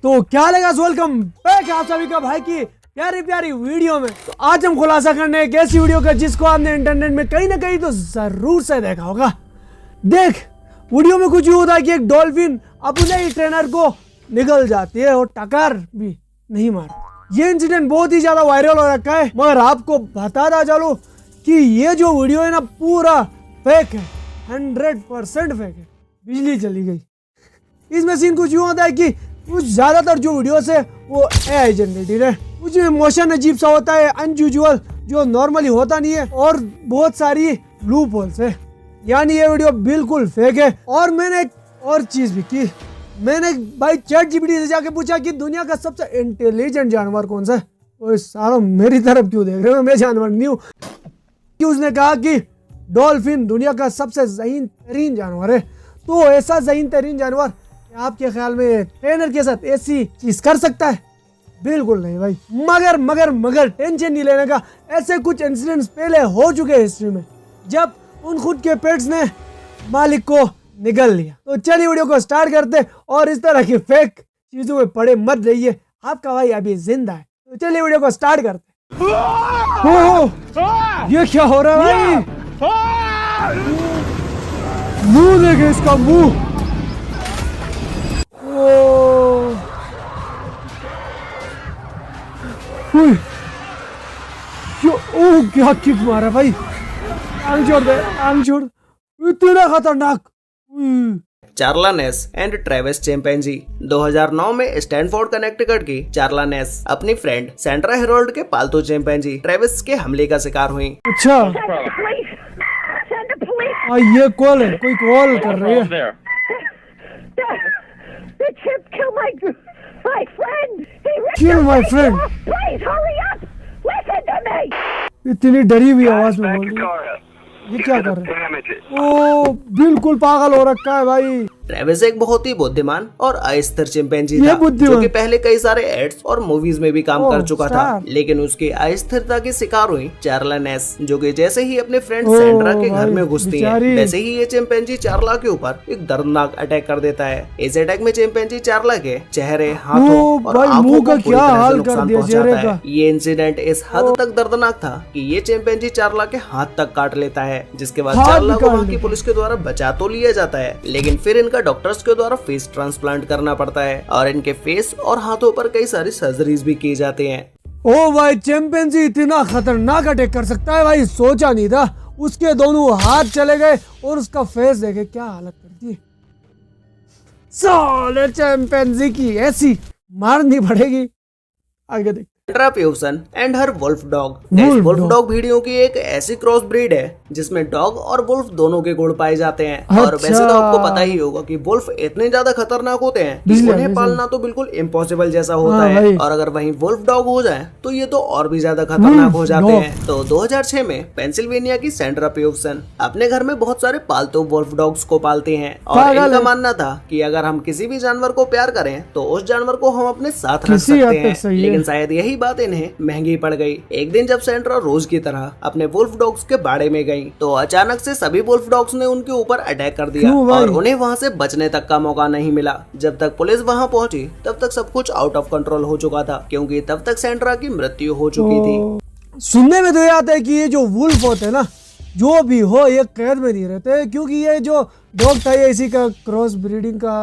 तो क्या लेगा, वेलकम बैक आप सभी का भाई की प्यारी प्यारी वीडियो में। तो आज हम खुलासा करने एक ऐसी वीडियो का जिसको आपने इंटरनेट में कहीं ना कहीं तो जरूर से देखा होगा। देख, वीडियो में कुछ यूं होता है कि एक डॉल्फिन अपने ही ट्रेनर को निगल जाती है और टक्कर भी नहीं मारती। ये इंसिडेंट बहुत ही ज्यादा वायरल हो रखा है, मगर आपको बताता चलो कि ये जो वीडियो है ना पूरा फेक है, 100% फेक है। बिजली चली गई। इसमें सीन कुछ यूं होता है कि कुछ ज्यादातर जो वीडियोस है वो एआई जनरेटेड है, कुछ मोशन अजीब सा होता है, अनयूजुअल जो नॉर्मली होता नहीं है, और बहुत सारी लूप होल्स है, यानी ये वीडियो बिल्कुल फेक है। और मैंने एक और चीज भी की, मैंने भाई चैट जीपीटी से जाके पूछा कि दुनिया का सबसे इंटेलिजेंट जानवर कौन सा है। ओए सालों मेरी तरफ क्यों देख रहे हो, मैं जानवर नहीं हूँ। उसने कहा कि डॉल्फिन दुनिया का सबसे ज़हीन तरीन जानवर है। तो ऐसा ज़हीन तरीन जानवर आपके ख्याल में ट्रेनर के साथ ऐसी चीज कर सकता है? बिल्कुल नहीं भाई। मगर टेंशन नहीं लेने का, ऐसे कुछ इंसिडेंट्स पहले हो चुके हैं हिस्ट्री में जब उन खुद के पेट्स ने मालिक को निगल लिया। तो चलिए वीडियो को स्टार्ट करते और इस तरह की फेक चीजों में पड़े मत रहिए, आपका भाई अभी जिंदा है। तो चलिए वीडियो को स्टार्ट करते। ये क्या हो रहा है भाई? मुंह देखे इसका मुंह। क्या किक मारा भाई, आंग छोड़ दे, आंग छोड़, इतना खतरनाक। चार्ला नेस एंड ट्रेविस चिंपैंजी 2009 में स्टैनफोर्ड कनेक्टिकट की चार्ला नेस अपनी फ्रेंड सेंड्रा हेरोल्ड के पालतू चिंपैंजी ट्रेविस के हमले का शिकार हुई। अच्छा, ये कॉल है, कोई कॉल कर रही है। Kill my friend. Please hurry up. Listen to me. इतनी डरी हुई आवाज में बोल रही है। ये क्या कर रहे हैं? ओ बिल्कुल पागल हो रखा है भाई। ट्रेविस एक बहुत ही बुद्धिमान और अस्थिर चिंपैंजी था, जो कि पहले कई सारे एड्स और मूवीज में भी काम कर चुका था। लेकिन उसकी अस्थिरता की शिकार हुई चार्ला नेस, जो कि जैसे ही अपने फ्रेंड सेंड्रा के घर में घुसती है, वैसे ही ये चिंपैंजी चार्ला के ऊपर एक दर्दनाक अटैक कर देता है। इस अटैक में चिंपैंजी चार्ला के चेहरे, हाथों और आंखों को पूरी तरह से नुकसान पहुंचाता है। ये इंसिडेंट इस हद तक दर्दनाक था कि ये चिंपैंजी चार्ला के हाथ तक काट लेता है, जिसके बाद चार्ला को वहाँ की पुलिस के द्वारा बचा तो लिया जाता है, लेकिन फिर इनका डॉक्टर्स के द्वारा फेस ट्रांसप्लांट करना पड़ता है और इनके फेस और हाथों पर कई सारी सर्जरीज भी की जाती हैं। ओ भाई, चिंपैंजी इतना खतरनाक अटैक कर सकता है भाई, सोचा नहीं था। उसके दोनों हाथ चले गए और उसका फेस देखे क्या हालत कर दी। साले चिंपैंजी की ऐसी मारनी पड़ेगी। आगे देख। Sandra Pusan and her wolf dog. Wolf dog भेड़ियों की एक ऐसी क्रॉस ब्रीड है जिसमें डॉग और वुल्फ दोनों के गुण पाए जाते हैं। और वैसे तो आपको पता ही होगा कि वुल्फ इतने ज्यादा खतरनाक होते हैं कि उन्हें पालना तो बिल्कुल इम्पॉसिबल जैसा होता है, और अगर वहीं वुल्फ डॉग हो जाए तो ये तो और भी ज्यादा खतरनाक हो जाते हैं। तो 2006 में पेंसिल्वेनिया की सेंड्रा प्यूसन अपने घर में बहुत सारे पालतू वुल्फ डॉग्स को पालते हैं, और इनका मानना था कि अगर हम किसी भी जानवर को प्यार करें तो उस जानवर को हम अपने साथ रख सकते हैं। लेकिन शायद यही बात इन्हें महंगी पड़ गई। एक दिन जब सेंड्रा रोज की तरह अपने वुल्फ डॉग्स के बाड़े में गई तो अचानक से सभी वुल्फ डॉग्स ने उनके ऊपर अटैक कर दिया और उन्हें वहां से बचने तक का मौका नहीं मिला। जब तक पुलिस वहां पहुंची तब तक सब कुछ आउट ऑफ कंट्रोल हो चुका था, क्योंकि तब तक सेंड्रा की मृत्यु हो चुकी थी। सुनने में तो ये आता है कि ये जो वुल्फ होते हैं ना, जो भी हो, ये कैद में नहीं रहते, क्योंकि ये जो डॉग था ये इसी का क्रॉस ब्रीडिंग का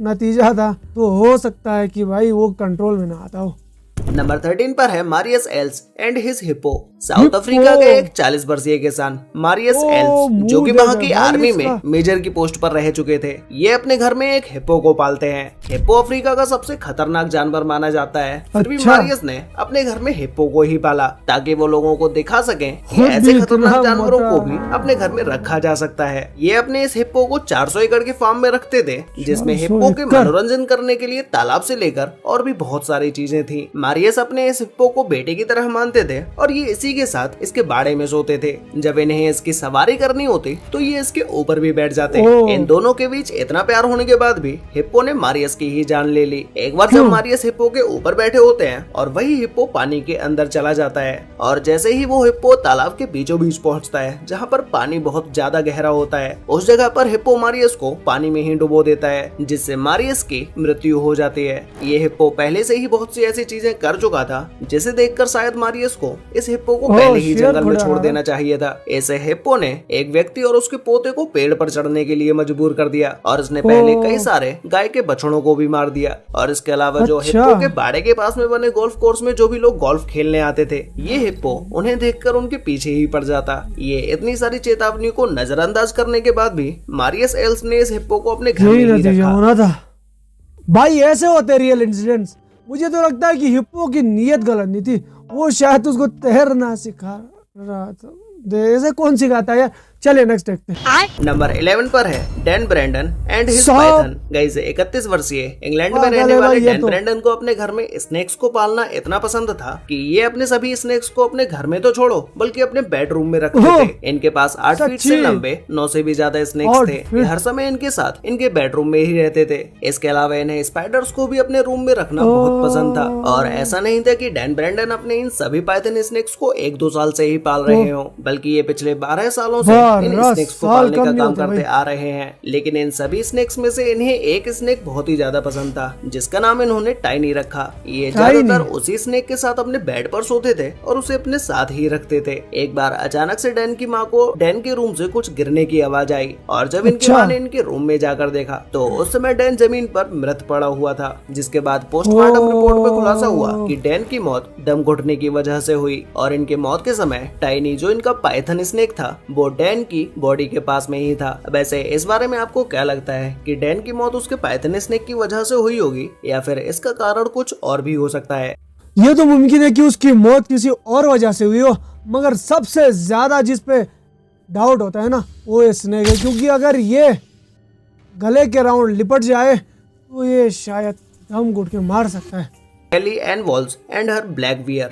नतीजा था। तो हो सकता है कि भाई वो कंट्रोल में ना आता हो। नंबर 13 पर है Marius else and his hippo. South Africa के एक 40 वर्षीय किसान मारियस एल्स, जो कि वहाँ की आर्मी में मेजर की पोस्ट पर रह चुके थे, ये अपने घर में एक हिप्पो को पालते हैं। हिप्पो अफ्रीका का सबसे खतरनाक जानवर माना जाता है, फिर भी मारियस ने अपने घर में हिप्पो को ही पाला ताकि वो लोगों को दिखा सके कि ऐसे खतरनाक जानवरों को भी अपने घर में रखा जा सकता है। ये अपने इस हिप्पो को 400 एकड़ के फार्म में रखते थे, जिसमें हिप्पो के मनोरंजन करने के लिए तालाब से लेकर और भी बहुत सारी चीजें थी। मारियस अपने इस हिप्पो को बेटे की तरह मानते थे और ये इसी के साथ इसके बाड़े में सोते थे। जब इन्हें इसकी सवारी करनी होती तो ये इसके ऊपर भी बैठ जाते। इन दोनों के बीच इतना प्यार होने के बाद भी हिप्पो ने मारियस की ही जान ले ली। एक बार जब मारियस हिप्पो के ऊपर बैठे होते हैं और वही हिप्पो पानी के अंदर चला जाता है और जैसे ही वो हिप्पो तालाब के बीचों बीच पहुंचता है जहाँ पर पानी बहुत ज्यादा गहरा होता है, उस जगह पर हिप्पो मारियस को पानी में ही डुबो देता है, जिससे मारियस की मृत्यु हो जाती है। ये हिप्पो पहले से ही बहुत सी ऐसी चीजें कर चुका था जिसे देखकर शायद मारियस को इस हिप्पो को पहले ही जंगल में छोड़ देना चाहिए था। ऐसे हिप्पो ने एक व्यक्ति और उसके पोते को पेड़ पर चढ़ने के लिए मजबूर कर दिया और इसने पहले कई सारे गाय के बछड़ों को भी मार दिया। और इसके अलावा जो हिप्पो के बाड़े के पास में बने गोल्फ कोर्स में जो भी लोग गोल्फ खेलने आते थे, ये हिप्पो उन्हें देखकर उनके पीछे ही पड़ जाता। ये इतनी सारी चेतावनी को नजरअंदाज करने के बाद भी मारियस एल्स ने इस हिप्पो को अपने घर में ही रखा। होना था भाई, ऐसे होते रियल इंसिडेंट्स। मुझे तो लगता है कि हिप्पो की नीयत गलत नहीं थी, वो शायद उसको तैरना सिखा रहा था। ऐसे कौन सिखाता है यार। चलिए नेक्स्ट देखते हैं। नंबर 11 पर है Dan Brandon and his python. Guys 31 वर्षीय इंग्लैंड में रहने वाले डैन ब्रैंडन को अपने घर में स्नेक्स को पालना इतना पसंद था कि ये अपने सभी स्नेक्स को अपने घर में तो छोड़ो बल्कि अपने बेडरूम में रखते थे। इनके पास 8 फीट से लंबे 9 से भी ज्यादा स्नेक्स थे। हर समय इनके साथ इनके बेडरूम में ही रहते थे। इसके अलावा इन्हें स्पाइडर्स को भी अपने रूम में रखना बहुत पसंद था। और ऐसा नहीं था कि डैन ब्रैंडन अपने इन सभी पाइथन स्नेक्स को 1-2 साल से ही पाल रहे हो, बल्कि ये पिछले 12 सालों से इन स्नेक्स को पालने का काम करते आ रहे हैं। लेकिन इन सभी स्नेक्स में से इन्हें एक स्नेक बहुत ही ज्यादा पसंद था, जिसका नाम इन्होंने टाइनी रखा। ये ज्यादातर उसी स्नेक के साथ अपने बेड पर सोते थे और उसे अपने साथ ही रखते थे। एक बार अचानक से डैन की माँ को डैन के रूम से कुछ गिरने की आवाज आई और जब इनकी माँ ने इनके रूम में जाकर देखा तो उस समय डैन जमीन पर मृत पड़ा हुआ था, जिसके बाद पोस्टमार्टम रिपोर्ट में खुलासा हुआ कि डैन की मौत दम घुटने की वजह से हुई। और इनके मौत के समय टाइनी जो इनका पाइथन स्नेक था वो डैन की बॉडी के पास में ही था। वैसे इस बारे में आपको क्या लगता है कि डैन की मौत उसके पाइथन स्नेक की वजह से हुई होगी या फिर इसका कारण कुछ और भी हो सकता है? ये तो मुमकिन है कि उसकी मौत किसी और वजह से हुई हो, मगर सबसे ज्यादा जिस पे डाउट होता है ना वो स्नेक है, क्योंकि अगर ये गले के राउंड लिपट जाए तो ये शायद दम घुट के मार सकता है। Kelly Ann Walls and her black bear.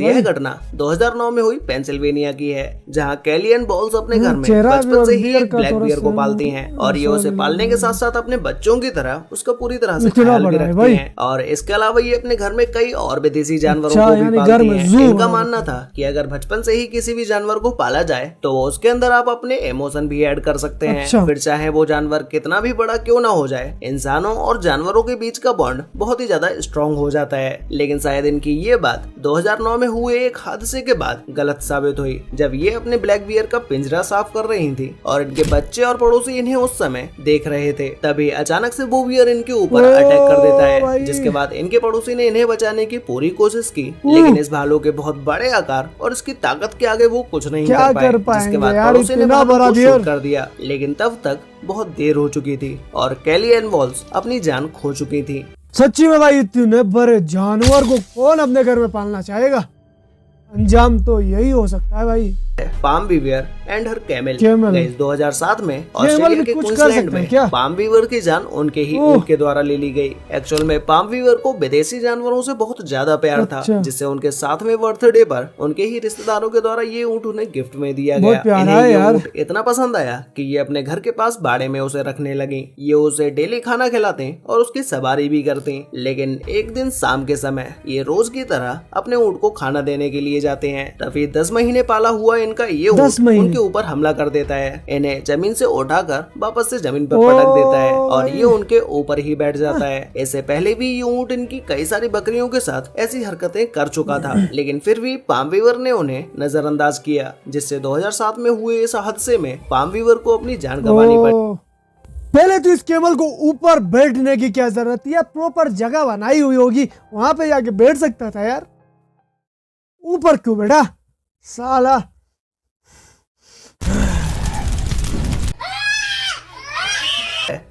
यह घटना 2009 में हुई पेंसिल्वेनिया की है, जहां कैली एन वॉल्स अपने घर में बचपन से ही एक ब्लैक बियर को पालती हैं और ये उसे पालने के साथ साथ अपने बच्चों की तरह उसका पूरी तरह से ख्याल भी रखती हैं। और इसके अलावा ये अपने घर में कई और विदेशी जानवरों को भी पालती हैं। इनका मानना था कि अगर बचपन से ही किसी भी जानवर को पाला जाए तो उसके अंदर आप अपने इमोशन भी ऐड कर सकते हैं। फिर चाहे वो जानवर कितना भी बड़ा क्यों ना हो जाए, इंसानों और जानवरों के बीच का बॉन्ड बहुत ही ज्यादा स्ट्रॉन्ग हो जाता है। लेकिन शायद इनकी ये बात 2009 में हुए एक हादसे के बाद गलत साबित हुई, जब ये अपने ब्लैक बियर का पिंजरा साफ कर रही थी और इनके बच्चे और पड़ोसी इन्हें उस समय देख रहे थे। तभी अचानक से वो बियर इनके ऊपर अटैक कर देता है, जिसके बाद इनके पड़ोसी ने इन्हें बचाने की पूरी कोशिश की, लेकिन इस भालू के बहुत बड़े आकार और इसकी ताकत के आगे वो कुछ नहीं कर पाए। जिसके बाद पड़ोसी ने भालू को शूट कर दिया, लेकिन तब तक बहुत देर हो चुकी थी और कैली एन वॉल्स अपनी जान खो चुकी थी। सच्ची में भाई इतने बड़े जानवर को कौन अपने घर में पालना चाहेगा? अंजाम तो यही हो सकता है भाई। Palm beaver and her camel. 2007 में ऑस्ट्रेलिया के क्वींसलैंड में पाम बीवर की जान उनके ही ऊँट के द्वारा ले ली गई। एक्चुअल में पाम बीवर को विदेशी जानवरों से बहुत ज्यादा प्यार था, जिससे उनके 7वें बर्थडे पर उनके ही रिश्तेदारों के द्वारा ये ऊँट उन्हें गिफ्ट में दिया गया। इन्हें ये ऊँट इतना पसंद आया कि ये अपने घर के पास बाड़े में उसे रखने लगी। ये उसे डेली खाना खिलाते और उसकी सवारी भी करती। लेकिन एक दिन शाम के समय ये रोज की तरह अपने ऊँट को खाना देने के लिए जाते हैं। तभी 10 महीने पाला हुआ इनका ये ऊँट उनके ऊपर हमला कर देता है। इन्हें जमीन से उठाकर वापस से जमीन पर पटक देता है और ये उनके ऊपर ही बैठ जाता है। इससे पहले भी ये ऊँट इनकी कई सारी बकरियों के साथ ऐसी हरकतें कर चुका था, लेकिन फिर भी पाम बीवर ने उन्हें नजरअंदाज किया, जिससे 2007 में हुए इस हादसे में पाम बीवर को अपनी जान गंवानी पड़ी। पहले तो इस केबल को ऊपर बैठने की क्या जरूरत थी? प्रॉपर जगह बनाई हुई होगी, वहां पे जाके बैठ सकता था यार। ऊपर क्यों बैठा साला?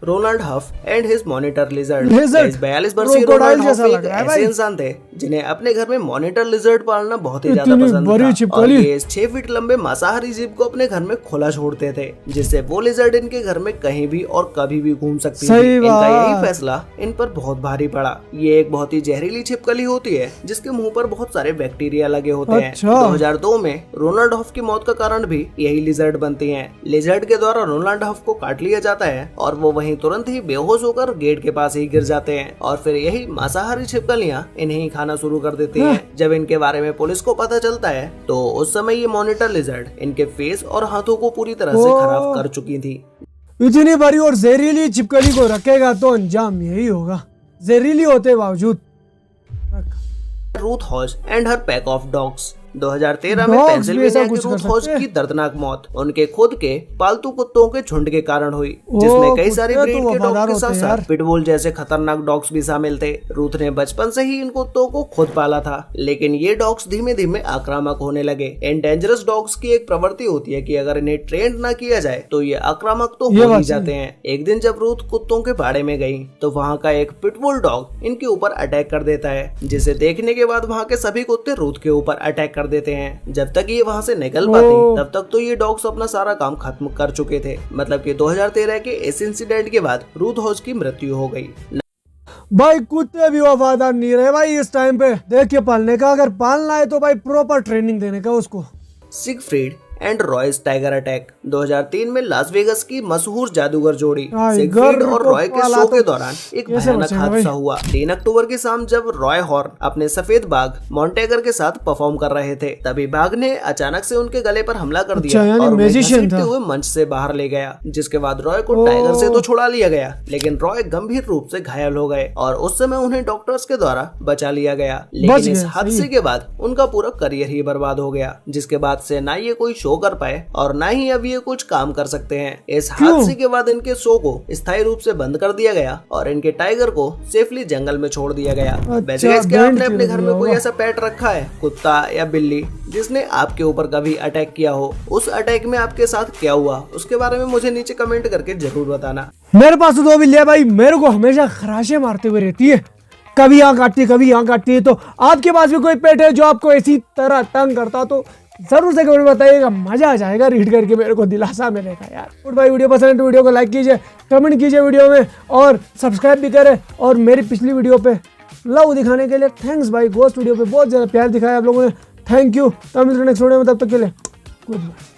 Ronald Huff and his monitor lizard. 42 वर्षीय रोनाल्ड हफ एक ऐसे इंसान थे जिन्हें अपने घर में मॉनिटर लिजर्ड पालना बहुत ही ज्यादा इतनी पसंद बड़ी था। और छिपकली। ये 6 फीट लंबे मांसाहारी जीव को अपने घर में खुला छोड़ते थे, जिससे वो लिजर्ड इनके घर में कहीं भी और कभी भी घूम सकती सही थी। इनका बात। यही फैसला इन पर बहुत भारी पड़ा। ये एक बहुत ही जहरीली छिपकली होती है जिसके मुंह पर बहुत सारे बैक्टीरिया लगे होते हैं। अच्छा। 2002 में रोनाल्ड हफ की मौत का कारण भी यही लिजर्ड बनती हैं। लिजर्ड के द्वारा रोनाल्ड हफ को काट लिया जाता है और वो वहीं तुरंत ही बेहोश होकर गेट के पास ही गिर जाते हैं, और फिर यही मांसाहारी छिपकलियां इन्हें ही खाना शुरू कर देती हैं। जब इनके बारे में पुलिस को पता चलता है तो उस समय ये मॉनिटर लिजर्ड इनके फेस और हाथों को पूरी तरह से खराब कर चुकी थी। इतनी बड़ी और जहरीली छिपकली को रखेगा तो अंजाम यही होगा, जहरीली होते बावजूद। Ruth Hodge and her pack of dogs. 2013 में Dogs भी पेंसिल्वेनिया ऐसा की कुछ कर रूथ हॉज सकते हैं। की दर्दनाक मौत उनके खुद के पालतू कुत्तों के झुंड के कारण हुई, ओ, जिसमें कई सारे कुत्ते तो ब्रीड के डॉग वफादार के होते साथ हैं साथ यार। पिटबुल जैसे खतरनाक डॉग्स भी शामिल थे। रूथ ने बचपन से ही इन कुत्तों को खुद पाला था, लेकिन ये डॉग्स धीमे धीमे आक्रामक होने लगे। इन डेंजरस डॉग्स की एक प्रवृत्ति होती है कि अगर इन्हें ट्रेन ना किया जाए तो ये आक्रामक तो ये हो बात ही सही जाते हैं। एक दिन जब रूथ कुत्तों के बाड़े में गई तो वहाँ का एक पिटबुल डॉग इनके ऊपर अटैक कर देता है, जिसे देखने के बाद वहाँ के सभी कुत्ते रूथ के ऊपर अटैक कर देते हैं। जब तक ये वहाँ से निकल पाती तब तक तो ये डॉग्स अपना सारा काम खत्म कर चुके थे। मतलब कि 2013 के इस इंसिडेंट के बाद रूथ हॉज की मृत्यु हो गई। भाई कुत्ते भी वफादार नहीं रहे भाई इस टाइम पे। देखिए पालने का, अगर पालना है तो भाई प्रॉपर ट्रेनिंग देने का उसको। Siegfried and Royce tiger attack. 2003 में लास वेगस की मशहूर जादूगर जोड़ी टाइगर सिगफ्रीड और को रॉय के पाला शो तो के दौरान एक कैसे भयानक बचेगा हादसा भाई? हुआ। 3 अक्टूबर की शाम जब रॉय हॉर्न अपने सफेद बाघ मॉन्टेगर के साथ परफॉर्म कर रहे थे, तभी बाघ ने अचानक से उनके गले पर हमला कर दिया अच्छा, यानी और उन्हें magician घसीटते था। हुए मंच से बाहर ले गया, जिसके बाद रॉय को टाइगर से तो छुड़ा लिया गया, लेकिन रॉय गंभीर रूप से घायल हो गए और उस समय उन्हें डॉक्टर्स के द्वारा बचा लिया गया। लेकिन इस गए, हादसे सही। के बाद उनका पूरा करियर ही बर्बाद हो गया, जिसके बाद से ना ये कोई शो कर पाए और ना ही अब ये कुछ काम कर सकते हैं। इस हादसे के बाद इनके शो को स्थायी रूप से बंद कर दिया गया और इनके टाइगर को सेफली जंगल में छोड़ दिया गया। वैसे guys, क्या बैंड आपने अपने कर घर दिया में कोई होगा। ऐसा पेट रखा है, कुत्ता या बिल्ली, जिसने आपके ऊपर कभी अटैक किया हो? उस अटैक में आपके साथ क्या हुआ उसके बारे में मुझे नीचे कमेंट करके जरूर बताना। मेरे पास तो 2 बिल्लियां भाई, मेरे को हमेशा खराशे मारते हुए रहती है, कभी यहाँ काटती है कभी यहाँ काटती है। तो आपके पास भी कोई पेट है जो आपको इसी तरह तंग करता तो जरूर से कमेंट बताइएगा, मजा आ जाएगा रीड करके, मेरे को दिलासा मिलेगा यार। Good bye. वीडियो पसंद है तो वीडियो को लाइक कीजिए, कमेंट कीजिए वीडियो में और सब्सक्राइब भी करें। और मेरी पिछली वीडियो पे लव दिखाने के लिए थैंक्स भाई। गोस्ट वीडियो पे बहुत ज्यादा प्यार दिखाया आप लोगों ने, थैंक यू। तो मिलते हैं नेक्स्ट वीडियो में, तब तक के लिए गुड बाय।